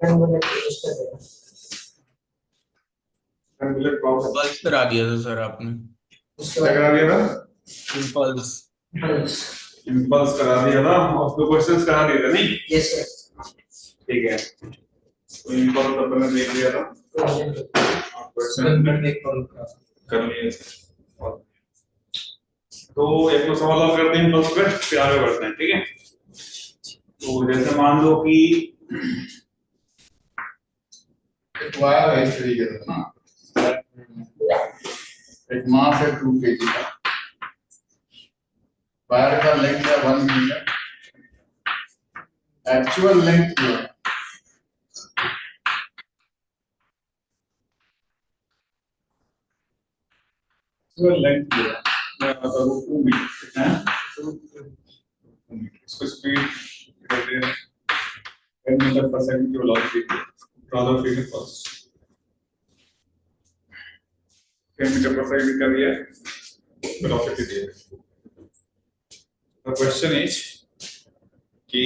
Balls करा दिया था सर आपने। उसके बाद करा दिया था इम्पल्स इम्पल्स करा दिया था और उसको क्वेश्चंस करा दिए थे नहीं। Yes sir. ठीक है, तो इम्पल्स अपन ने देख लिया था, क्वेश्चन कर लिए। तो एक तो सवाल और करते हैं इम्पल्स पे, फिर आगे बढ़ते हैं। ठीक है, तो जैसे मान लो कि एक वायर है इस तरीके से ना, एक मास है 2 kg का, वायर का लेंथ है 1 मीटर, एक्चुअल लेंथ जो है एक्चुअल लेंथ जो है मैं बता दूं 2 मीटर है। इसको स्पीड कहते हैं 10 मीटर पर सेकंड की velocity. Draw the figure first. 10 metre पर सेकंड का दिया वेलोसिटी दिया। द क्वेश्चन इज कि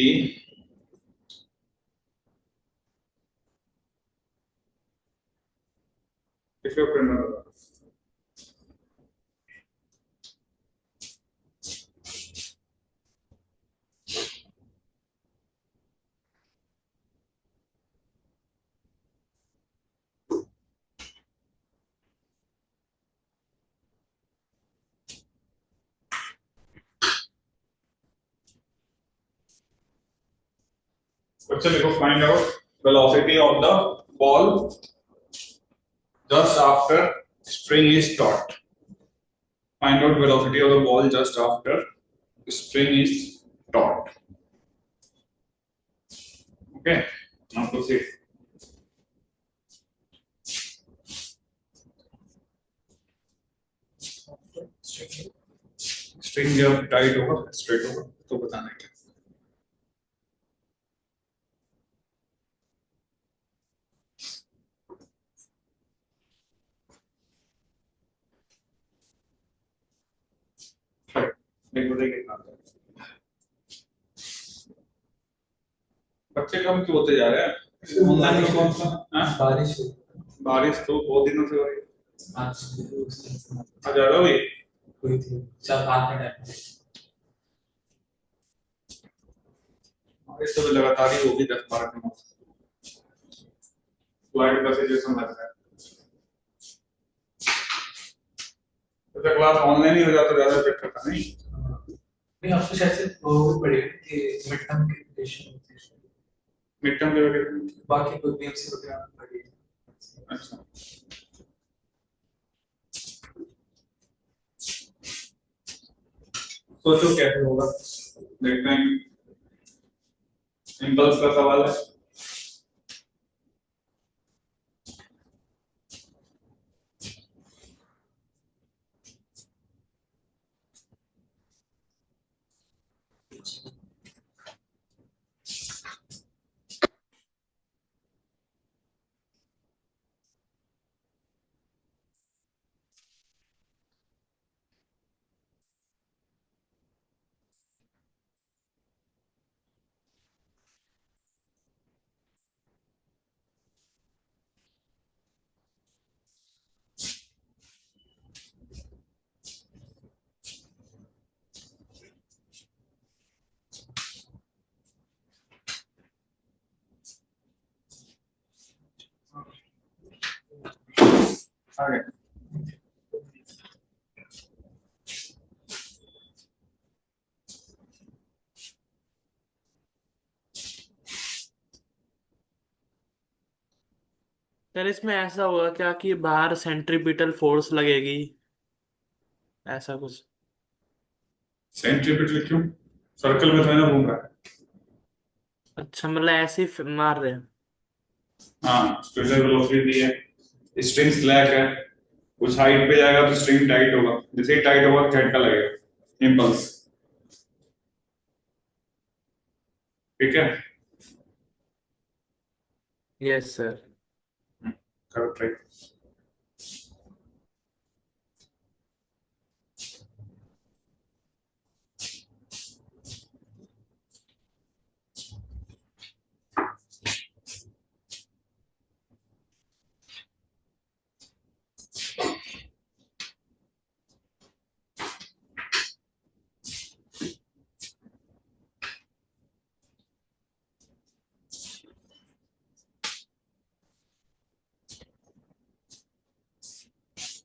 if you remember question देखो, find out velocity of the ball just after spring is taut. Find out velocity of the ball just after spring is taut. Okay, now proceed. String जब tight होगा straight होगा तो बताना है। देखो कितना बच्चे कम क्यों होते जा रहे हैं ऑनलाइन में? कौन सा बारिश बारिश तो बहुत दिनों से हो रही है। आज ज्यादा हुई थी 4-5 मिनट। इस तो लगातार ही होगी 10-12 मिनट। स्लाइड का सिचुएशन लग रहा है तो क्लास ऑनलाइन ही हो जाता ज्यादा बेटर था नहीं। नहीं आपको शायद से वो पड़ेगा कि मिड टर्म की प्रिपरेशन होती है। मिड टर्म के वगैरह बाकी कोई बीएमसी वगैरह पड़ेगी। अच्छा, सोचो कैसे होगा, देखते हैं। इम्पल्स का सवाल है। आगे सर इसमें ऐसा होगा क्या कि बाहर सेंट्रीपिटल फोर्स लगेगी, ऐसा कुछ? सेंट्रीपिटल क्यों? सर्कल में तो है ना घूम रहा है। अच्छा, मतलब ऐसे ही मार रहे हैं। हाँ, स्पिंडल वेलोसिटी है, स्ट्रिंग स्लैक है, कुछ हाइट पे जाएगा तो स्ट्रिंग टाइट होगा, जैसे ही टाइट होगा झटका लगेगा, इम्पल्स। ठीक है, यस सर। करो ट्राई।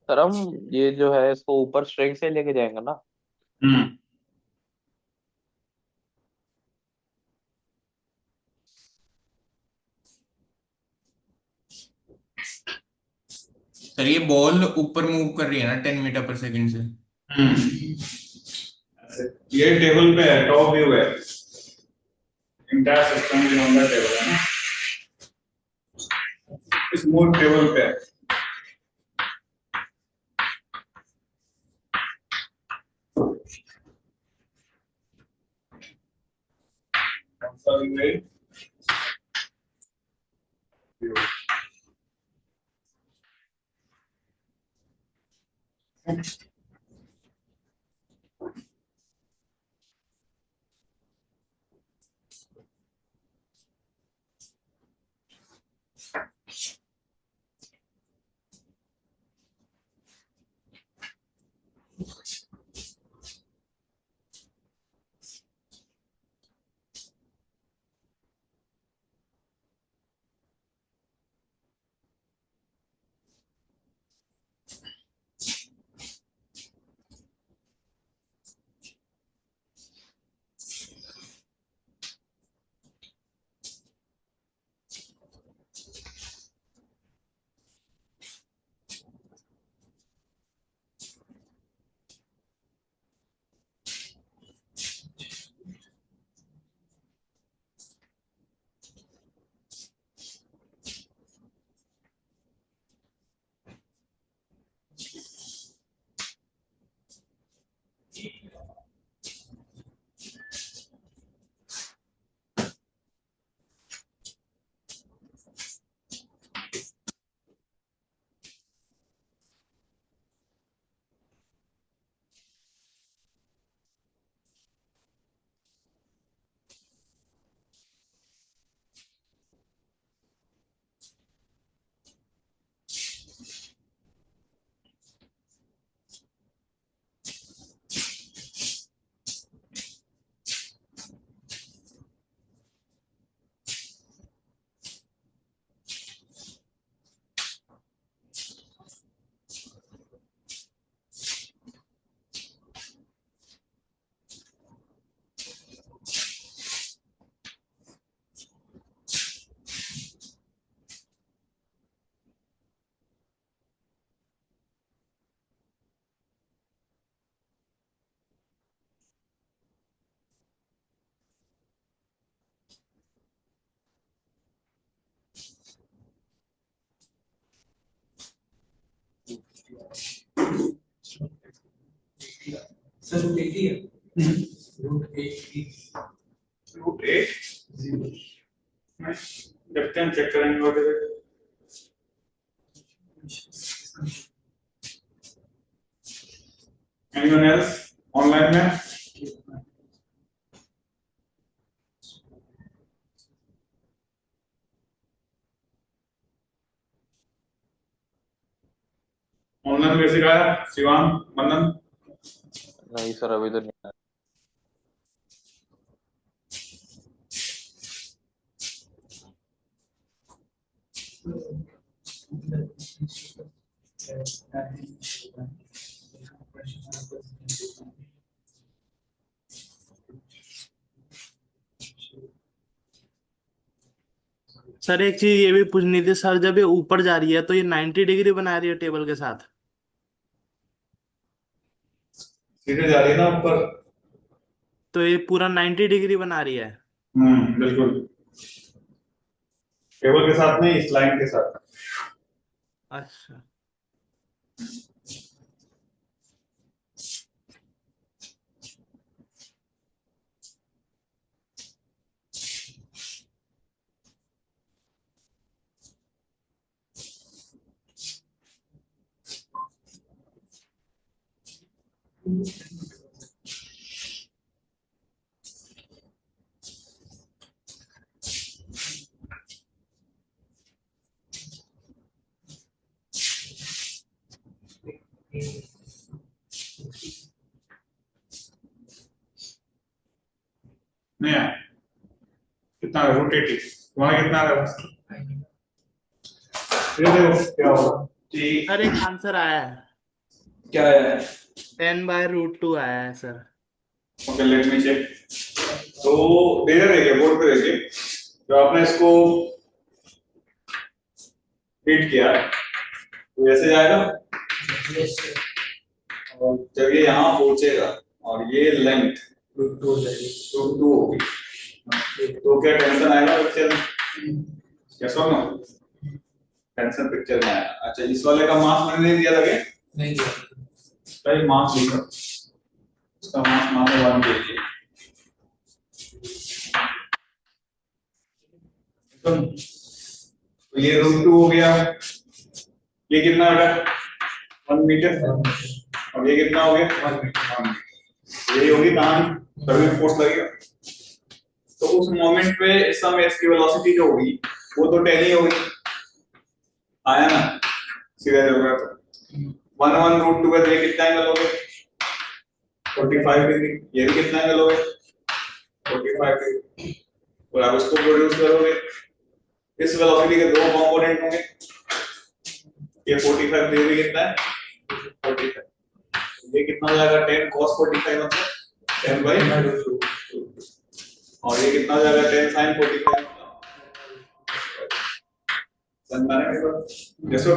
सर हम ये जो है इसको ऊपर स्ट्रिंग से लेके जाएंगे ना। हम्म सर ये बॉल ऊपर मूव कर रही है ना 10 मीटर पर सेकंड से। ये टेबल पे है, टॉप व्यू है, इंटायर सिस्टम जो ऑन द टेबल है ना, इस मूड टेबल पे है। Sorry, wait. सर रूट 80 है। रूट 80 रूट 8 देखते हैं, चेक करेंगे वगैरह। एनीवन एल्स ऑनलाइन में? ऑनलाइन बेसिक आया शिवान मनन? नहीं सर अभी तो नहीं। सर एक चीज ये भी पूछनी थी सर, जब ये ऊपर जा रही है तो ये 90 डिग्री बना रही है टेबल के साथ। सीधे जा रही है ना ऊपर। तो ये पूरा 90 डिग्री बना रही है। बिल्कुल, टेबल के साथ नहीं, इस लाइन के साथ। अच्छा। नहीं आया। कितना है रूट 80? तुम्हारा कितना है? ये देखो क्या होगा जी। सर एक आंसर आया है। क्या है? 10/√2 आया है sir. Okay, let me check. तो दे देखिए, बोर्ड पे देखिए, तो आपने इसको हिट किया तो ऐसे जाएगा, और जब ये यहाँ पहुंचेगा और ये लेंथ √2 होगी, तो क्या टेंशन आएगा पिक्चर में? यस और नो? टेंशन पिक्चर में आएगा। अच्छा, इस वाले का मास मैंने नहीं दिया था क्या? नहीं दिया। भाई मास लिखा, इसका मास 1 kg। तो ये √2 हो गया, ये कितना बेटा? 1 मीटर, और ये कितना हो गया? 1 मीटर। यही होगी कहानी, तभी फोर्स लगेगा। तो उस मोमेंट पे इस समय इसकी वेलोसिटी जो होगी वो तो 10 ही होगी, आया ना सीधा होगा। तो 1 √2 का ये कितना एंगल हो गया? 45 डिग्री। ये भी कितना एंगल हो गया? 45 डिग्री। और आप इसको प्रोड्यूस करोगे, इस वेलोसिटी के दो कंपोनेंट होंगे, ये 45 डिग्री कितना है? 45। ये कितना हो जाएगा? 10 cos 45 मतलब 10/√2। और ये कितना हो जाएगा? 10 sin 45 जैसे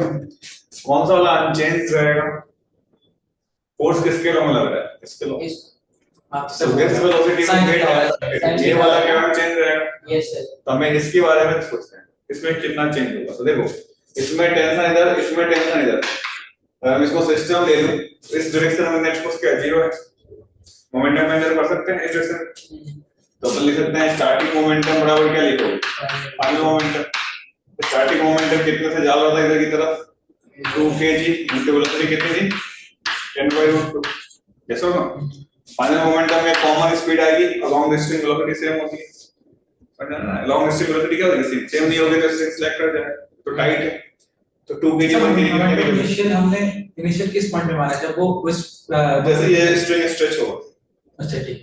कौन सा वाला अनचेंज रहेगा? फोर्स किसके लॉ में लग रहा है? इसके लॉ। तो दिस वेलोसिटी में वेट है, ये वाला क्या चेंज रहेगा? Yes sir. तो हमें इसके बारे में सोचते हैं, इसमें कितना चेंज होगा। तो देखो, इसमें टेंशन इधर, इसमें टेंशन इधर। अगर हम इसको सिस्टम ले लूं, इस डायरेक्शन में नेट फोर्स क्या 0 है? मोमेंटम मेजर कर सकते हैं इस डायरेक्शन। तो अपन लिख सकते हैं स्टार्टिंग मोमेंटम बराबर क्या लिखोगे? Final momentum. स्टार्टिंग मोमेंटम कितने से जा रहा था इधर की तरफ? 2 kg इनटू वेलोसिटी कितनी थी? 10/√2। यस और नो? फाइनल मोमेंटम में कॉमन स्पीड आएगी, along the string velocity same होती है, समझ ना? अलोंग द स्ट्रिंग वेलोसिटी क्या होगी? सेम नहीं होगी तो स्ट्रिंग सेलेक्ट कर जाए, तो टाइट है। तो 2 kg 1 kg कितने की? इनिशियल हमने इनिशियल किस पॉइंट पे मारा जब वो उस जैसे ये स्ट्रिंग स्ट्रेच होगा, अच्छा ठीक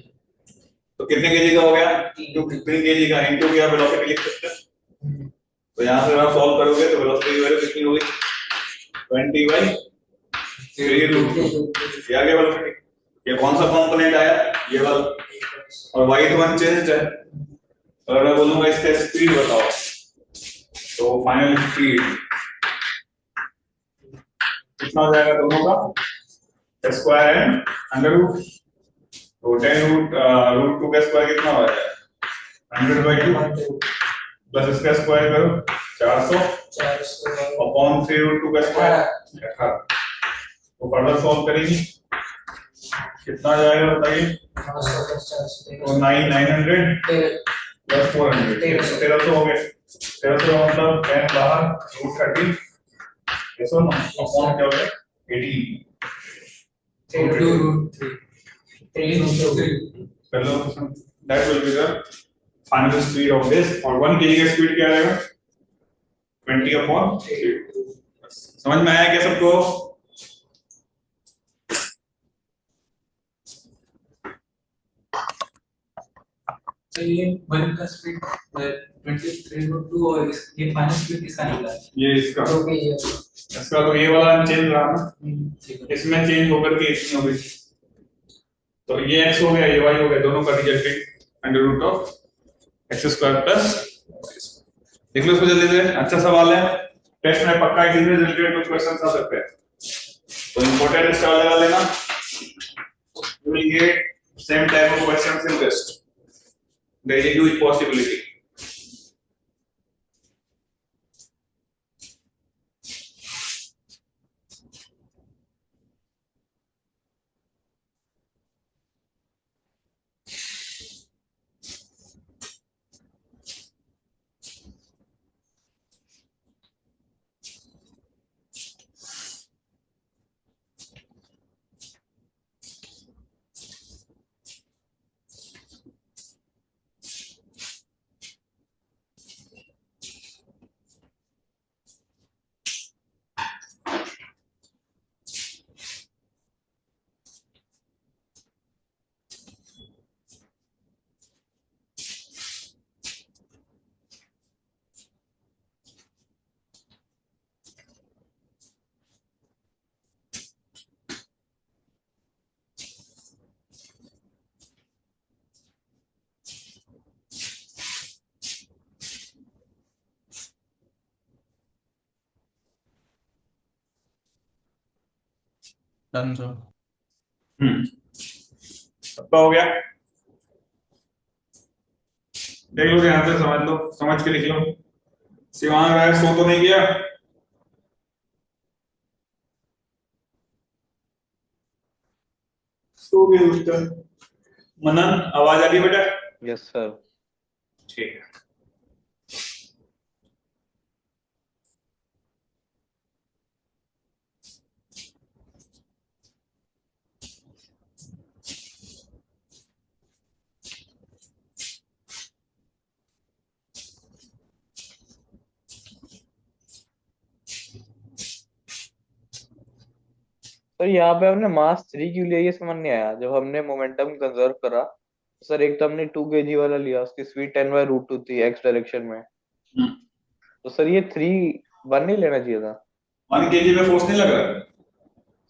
तो कितने kg का हो गया? 3 kg का इनटू क्या वेलोसिटी लिख सकते हैं। तो यहां से आप सॉल्व करोगे तो वेलोसिटी की वैल्यू कितनी होगी? 20/3√2। ये आ गया वेलोसिटी। ये कौन सा कंपोनेंट आया? ये वाला। और y तो अनचेंज्ड है। अगर मैं बोलूंगा इसका स्पीड बताओ, तो फाइनल स्पीड कितना हो जाएगा दोनों का? Square and under root. तो 10√2 का स्क्वायर कितना हो जाएगा? 100/2 प्लस इसका स्क्वायर करो 400 अपॉन 3√2 का स्क्वायर 18। तो फर्दर सॉल्व करेंगे, कितना जाएगा बताइए? तो 900 प्लस 400 1300 हो गए। 1300 मतलब 10 बाहर √30 ऐसा ना, अपॉन क्या हो गया? 18। चलो, that will be the final speed of this। और 1 kg का स्पीड क्या रहेगा? 20/3। समझ में आया क्या सबको? तो ये 1 का स्पीड 23/2 और ये फाइनल स्पीड किसका निकला? ये इसका, ओके ये इसका तो ये वाला चेंज रहा ना, ठीक है। इसमें चेंज होकर के इतनी हो गई। तो ये x हो गया, ये y हो गया, दोनों का रिजल्टेंट √x² प्लस। देख लो इसको जल्दी से, अच्छा सवाल है, टेस्ट में पक्का इसी से रिलेटेड कुछ क्वेश्चन आ सकते हैं, तो इंपॉर्टेंट इसका वाला लेना। You will get same type of questions in test, there is huge possibility. Done sir. सबका हो गया? देख लो ध्यान से, समझ लो, समझ के लिख लो। शिवांग राय सो तो नहीं गया? सो गया उसका। मनन आवाज आ रही बेटा? Yes sir. ठीक है। तो यहाँ पे हमने मास 3 क्यों लिया ये समझ नहीं आया। जब हमने मोमेंटम कंजर्व करा तो सर एक तो हमने 2 kg वाला लिया, उसकी स्पीड 10/√2 थी एक्स डायरेक्शन में। तो सर ये 3/1 नहीं लेना चाहिए था? 1 kg में फोर्स नहीं लग रहा?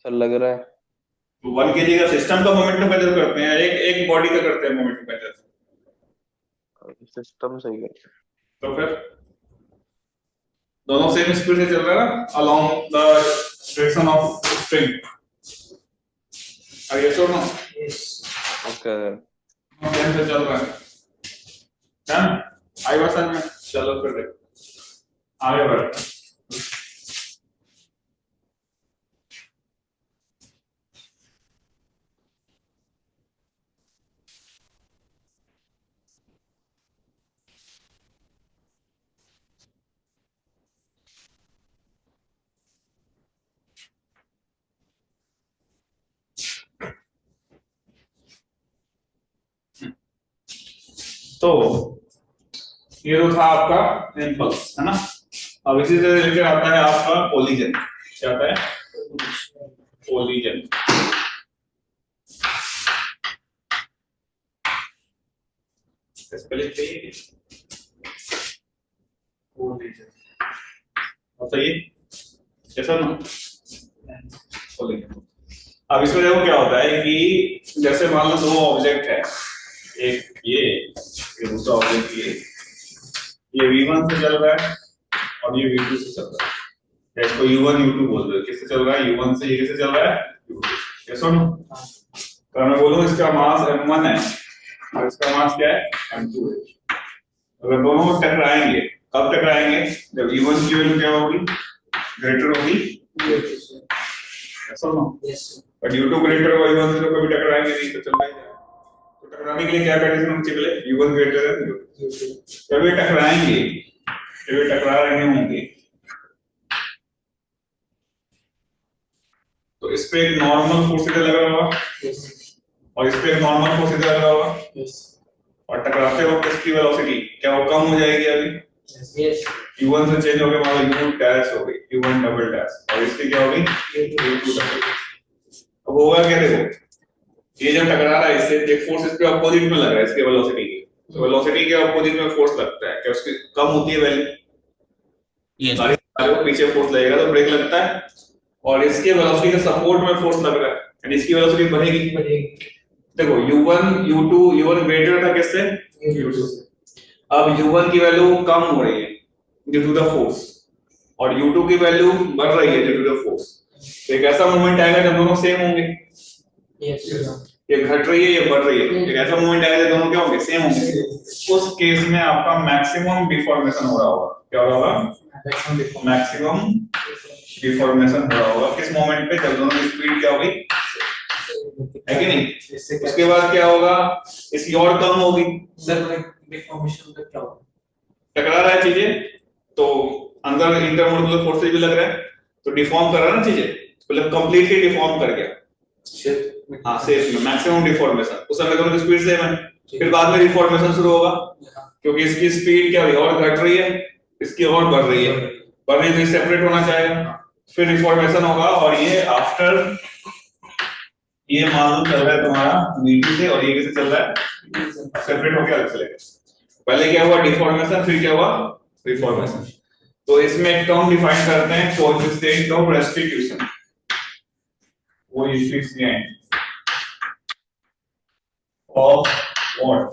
सर लग रहा है। तो 1 kg का सिस्टम का मोमेंटम कंजर्व करते हैं, एक बॉडी का करते हैं मोमेंटम कंजर्व। सिस्टम सही है। तो फिर दोनों सेम स्पीड से चल रहा है ना, along the direction of string. Are yes और नो? Yes. ओके। ध्यान से चल रहा है क्या? आई बात समझ में? चलो फिर देख आगे बढ़। तो ये तो था आपका इम्पल्स, है ना? अब इसी से रिलेटेड आता है आपका कोलिजन। क्या आता है? कोलिजन। स्पेलिंग चाहिए? कोलिजन। अब सही है? कैसा ना? कोलिजन। अब इसमें देखो क्या होता है कि जैसे मान लो दो ऑब्जेक्ट है, एक ये दूसरा ऑब्जेक्ट ये v1 से चल रहा है और ये v2 से चल रहा है। या इसको u1 u2 बोल दो। किससे चल रहा है? u1 से। ये किससे चल रहा है? u2 से। ये सुनो, तो मैं बोलूं इसका मास m1 है और इसका मास क्या है? m2 है। अगर दोनों टकराएंगे, कब टकराएंगे? जब u1 की वैल्यू क्या होगी? ग्रेटर होगी। सुनो, Yes. बट u2 ग्रेटर होगा u1 से, तो कभी टकराएंगे नहीं, तो चलना ही जाएगा। तो टकराने के लिए क्या कंडीशन होनी चाहिए? पहले u1 ग्रेटर है u2। जब ये टकराएंगे, जब ये टकरा रहे होंगे, तो इस पे एक नॉर्मल फोर्स इधर लगा होगा Yes. और इस पे एक नॉर्मल फोर्स इधर लगा होगा, Yes. और टकराते वक्त इसकी वेलोसिटी क्या वो कम हो जाएगी? अभी Yes. Yes. u1 से चेंज हो गया, मान लो u डैश हो गई, u1 डबल डैश, और इसकी क्या होगी? u2 double dash. अब होगा क्या? देखो, ये जब टकरा रहा है इससे, एक फोर्स इस पे अपोजिट में लग रहा है इसके वेलोसिटी के, तो वेलोसिटी के अपोजिट में फोर्स लगता है, क्या उसकी कम होती है वैल्यू? यस गाड़ी को पीछे फोर्स लगेगा तो ब्रेक लगता है, और इसके वेलोसिटी के सपोर्ट में फोर्स लग रहा है, यानी इसकी वेलोसिटी बढ़ेगी। देखो u1 ग्रेटर था किससे? u2 से। अब u1 की वैल्यू कम हो रही है ड्यू टू द फोर्स, और u2 की वैल्यू बढ़ रही है ड्यू टू द फोर्स। तो एक ऐसा मोमेंट आएगा जब दोनों सेम होंगे। Yes. ये घट रही है, ये बढ़ रही है। एक ऐसा मोमेंट आएगा जब दोनों क्या होंगे? सेम होंगे। उस केस में आपका मैक्सिमम डिफॉर्मेशन हो रहा होगा। क्या हो रहा होगा? मैक्सिमम डिफॉर्मेशन हो रहा होगा किस मोमेंट पे? जब दोनों की स्पीड क्या होगी, है कि नहीं? उसके बाद क्या होगा? इसकी और कम होगी। सर डिफॉर्मेशन का क्या होगा? टकरा रहा है चीजें, तो अंदर इंटरमोडुलर फोर्सेज भी लग रहा है, तो डिफॉर्म कर रहा है ना चीजें, मतलब कंप्लीटली डिफॉर्म कर गया। हाँ, सेफ में मैक्सिमम डिफॉर्मेशन। उस समय दोनों की स्पीड सेम है, फिर बाद में डिफॉर्मेशन शुरू होगा क्योंकि इसकी स्पीड क्या हुई? और घट रही है, इसकी और बढ़ रही है। बढ़ रही है तो सेपरेट होना चाहेगा, फिर डिफॉर्मेशन होगा, और ये आफ्टर ये मान लो चल रहा है तुम्हारा v2 से, और ये किससे चल रहा है? सेपरेट होकर अलग चलेगा। पहले क्या हुआ? डिफॉर्मेशन, फिर क्या हुआ? रिफॉर्मेशन। तो इसमें एक टर्म डिफाइन करते हैं, coefficient of restitution. Coefficient of what?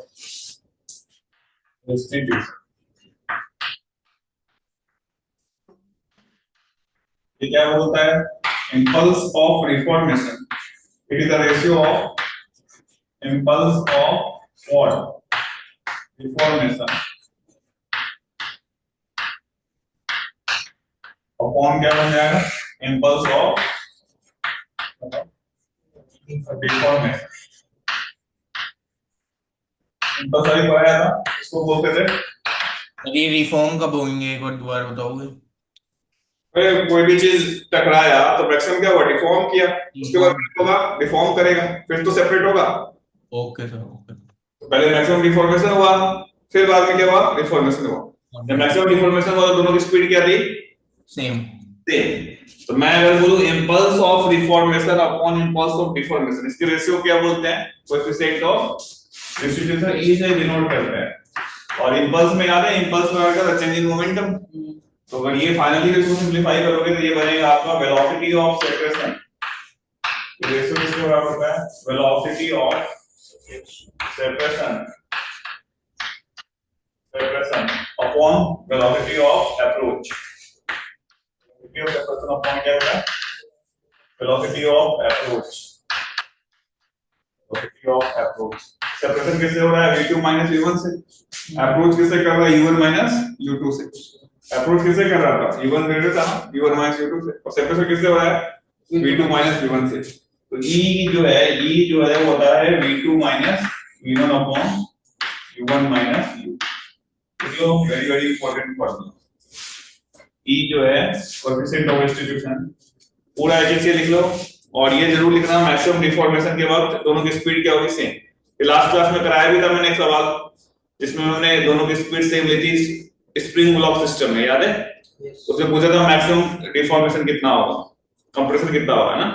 Restitution. ये क्या बोलता है? Impulse of reformation It is the ratio of impulse of what? Deformation upon क्या बन जाएगा? Impulse of deformation. impulse अभी पढ़ाया था, इसको बोलते थे। ये रिफॉर्म कब होंगे एक बार दोबारा बताओगे? कोई भी चीज टकराया तो मैक्सिमम क्या हुआ? डिफॉर्म किया, उसके बाद क्या होगा? डिफॉर्म करेगा, फिर तो सेपरेट होगा। Okay sir, okay. तो पहले मैक्सिमम डिफॉर्मेशन हुआ, फिर बाद में क्या हुआ? डिफॉर्मेशन हुआ। जब मैक्सिमम डिफॉर्मेशन हुआ तो दोनों की स्पीड क्या थी? सेम। तो मैं अगर बोलूं impulse of reformation upon impulse of deformation, इसकी रेशियो क्या बोलते हैं? कोएफिशिएंट ऑफ डिस्ट्रीब्यूशन ई से डिनोट करते हैं। और इंपल्स में याद है, इंपल्स में आएगा चेंज इन मोमेंटम। तो अगर ये फाइनली इसको सिंपलीफाई करोगे तो ये बनेगा आपका वेलोसिटी ऑफ सेपरेशन। तो रेशियो किसके बराबर होता है? Velocity of separation upon velocity of approach. Velocity of separation upon क्या होता है? Velocity of approach. Velocity of approach. Separation किससे हो रहा है? v2 v1 से। अप्रोच किससे कर रहा है? u1 u2 से। अप्रोच किससे कर रहा था? u1 ग्रेटर था ना, u1 u2 से। और सेपरेशन किससे हो रहा है? v2 v1 से। तो e जो है वो होता है v2 v1 upon u1 u। तो very very important formula. e जो है कोएफिशिएंट ऑफ डिस्ट्रीब्यूशन, पूरा ऐसे लिख लो। और ये जरूर लिखना मैक्सिमम डिफॉर्मेशन के वक्त दोनों की स्पीड क्या होगी? सेम। लास्ट क्लास में कराया भी था मैंने एक सवाल, जिसमें हमने दोनों की स्पीड सेम ली थी स्प्रिंग ब्लॉक सिस्टम में, याद है? उसमें पूछा था मैक्सिमम डिफॉर्मेशन कितना होगा, कंप्रेशन कितना होगा ना।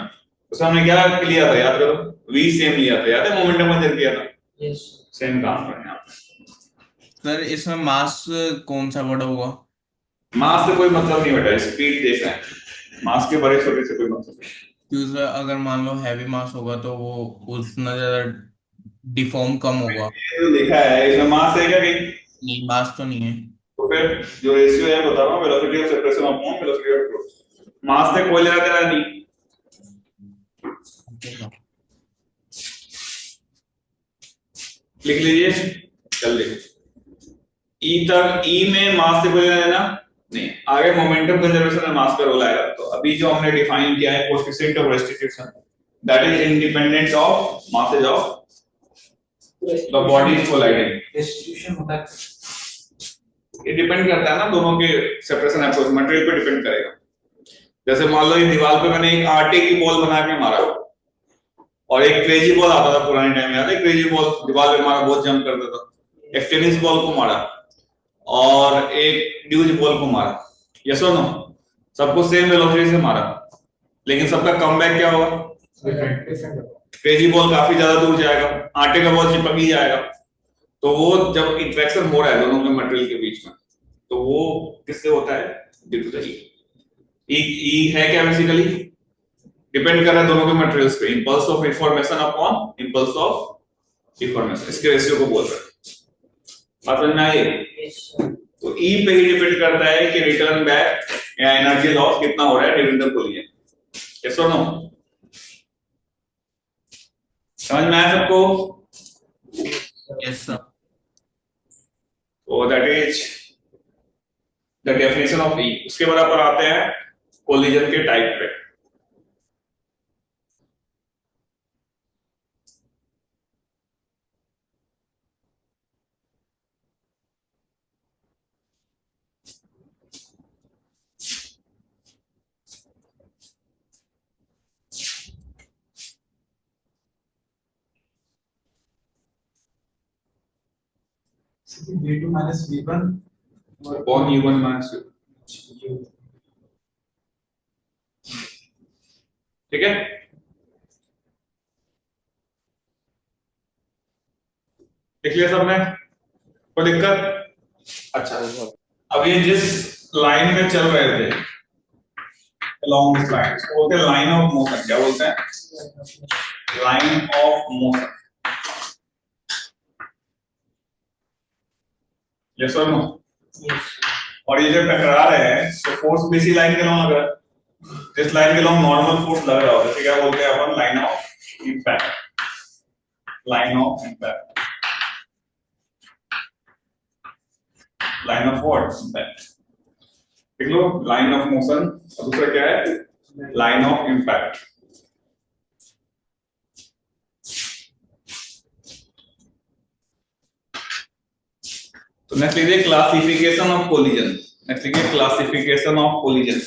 उसमें हमने क्या लिया था याद करो? v सेम लिया था, याद है? मोमेंटम कंजर्व किया था। यस सेम काम करना है यहाँ पे। सर इसमें मास कौन सा बड़ा होगा? मास से कोई मतलब नहीं बेटा, स्पीड देखना है। मास के बड़े छोटे से कोई मतलब नहीं। क्योंकि सर अगर मान लो हैवी मास होगा तो वो उतना ज्यादा डिफॉर्म कम होगा। ये तो लिखा है इसमें मास है क्या कहीं? नहीं, मास तो नहीं है। तो फिर जो रेशियो है बता रहा हूँ, velocity of separation upon velocity of approach. Mass से कोई लेना देना नहीं। लिख लीजिए जल्दी। ई तक, ई में मास से कोई लेना देना नहीं। आगे मोमेंटम कंजर्वेशन में मास का रोल आएगा। तो अभी जो हमने डिफाइन किया है coefficient of restitution, that is independent of masses of the bodies colliding. Distribution होता है, ये डिपेंड करता है ना दोनों के सेपरेशन अप्रोच, मटेरियल पे डिपेंड करेगा। जैसे मान लो ये दीवार पे मैंने एक आटे की बॉल बना के मारा और एक क्रेजी बॉल आता था पुराने टाइम में, याद है? क्रेजी बॉल दीवार पे मारा, बहुत जंप करता था। एक टेनिस बॉल को मारा और एक ड्यूज बॉल को मारा, यस और नो? सबको सेम वेलोसिटी से मारा, लेकिन सबका कमबैक क्या होगा? क्रेजी बॉल काफी ज्यादा दूर जाएगा, आटे का बॉल चिपक ही जाएगा। तो वो जब इंटरेक्शन हो रहा है दोनों के मटेरियल के बीच में, तो वो किससे होता है? ड्यू टू द ई है क्या? बेसिकली डिपेंड कर रहा है दोनों के मटेरियल्स पे। Impulse of reformation upon impulse of deformation, इसके रेशियो को बोल रहे हैं। बात समझ में आई? तो ई पे ही डिपेंड करता है कि रिटर्न बैक या एनर्जी लॉस कितना हो रहा है ड्यूरिंग द कूलिंग। यस और नो? समझ में आया सबको? Yes sir. तो that is the definition of e. उसके बराबर आते हैं कोलिजन के टाइप पे। v2 minus v1 upon u1 minus u। ठीक है? लिख लिया सबने? कोई दिक्कत? अच्छा, अब ये जिस लाइन में चल रहे थे along this line, इसको बोलते हैं लाइन ऑफ मोशन। क्या बोलते हैं? Line of motion. यस और नो? और ये जब टकरा रहे हैं तो फोर्स भी इसी लाइन के लॉन्ग लग रहा है। जिस लाइन के लॉन्ग नॉर्मल फोर्स लग रहा होता है क्या बोलते हैं अपन? Line of impact, line of impact, line of what impact, देख लो line of motion और दूसरा क्या है line of impact. तो नेक्स्ट लीजिए क्लासिफिकेशन ऑफ कोलिजन. नेक्स्ट लीजिए classification of collision.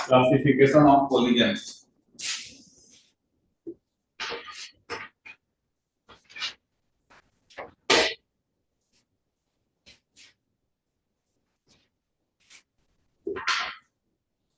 Classification of collision.